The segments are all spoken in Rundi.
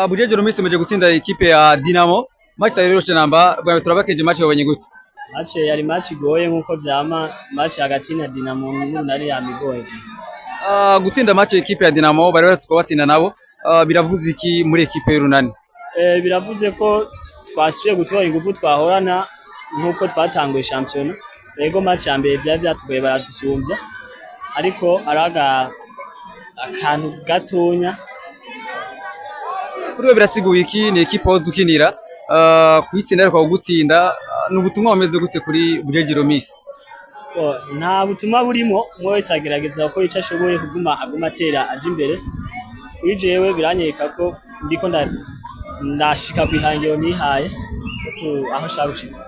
Bujeje Rumisi meje gutsinda ikipe ya Dinamo. Match tayoroshe namba bwa turabakeje match babanye gute? Match yari match igoye nkuko vyama match hagati na Dinamo nari yamigoye. Gutsinda match ikipe ya Dinamo bari baratse batsinda nabo biravuze iki muri ikipe y'Urunani? Biravuze ko twasubiye gutora ingufu twahorana nkuko twatanguye champion. Ego match ya mbere vyatugoye baradusumbya. Ariko araga akantu gatonya kuri we birasiguye iki ni ikipe wozu ukinira kuyitsinda ariko gutsinda n'ubutumwa bumeze gute kuri Bujeje Rumisi? Nta butumwa burimo mwese agerageza uko yica ashoboye kuguma atera aje imbere kuri jewe biranyeka ko ndiko ndashika kwihangiro nihaye aho sharushika.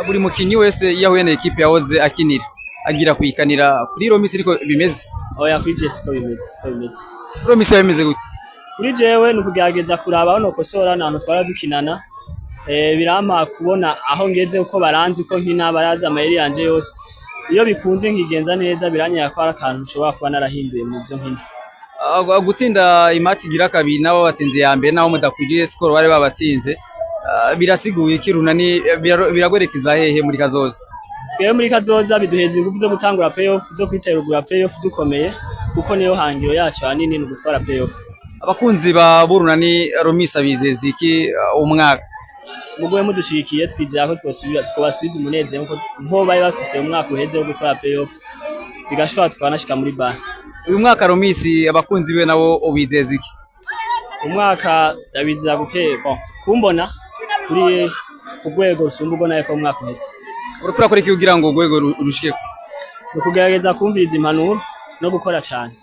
Buri mukinyi wese yahuye na ikipe yahoze akinira agira kuyikanira kuri Rumisi ariko bimeze oya kuri je siko bimeze Rumisi bimeze gute? Kuri jewe nukugerageza kuraba no kosora nantu twara dukinana birampa kubona aho ngeze uko baranzi uko nkina baraza amayeri yanje yose iyo bikunze nkigenza neza biranyaka ko arakantu nshobora kuba narahinduye mu byo nkina. Gutsinda imatch igira kabiri nabo basinze ya mbere naho mudakwiriye score bari babasinze birasiguye iki Runani biragwerekeza hehe muri kazoza? Twebwe muri kazoza biduheza ingufu zo gutangura playoff zo kwiterugura playoff dukomeye kuko niyo hangiro yacu hanini no gutwara playoff. Abakunzi ba Burunani Rumisi bizeze iki umwaka? Mugwe mudushikiye twizera ko twasubiza umunezero nko bari bafise umwaka uheze wo gutwara playoff bigashobora twanashika muri bar. Uyu mwaka Rumisi abakunzi be nabo ubizeze iki? Umwaka ndabiza guteba kumbona kuri kugwego rusumbugo naye ko umwaka uheze. Urukura kuri iki kugira ngo ugwego rushike? Nukugerageza kumviriza impanuro no gukora cyane.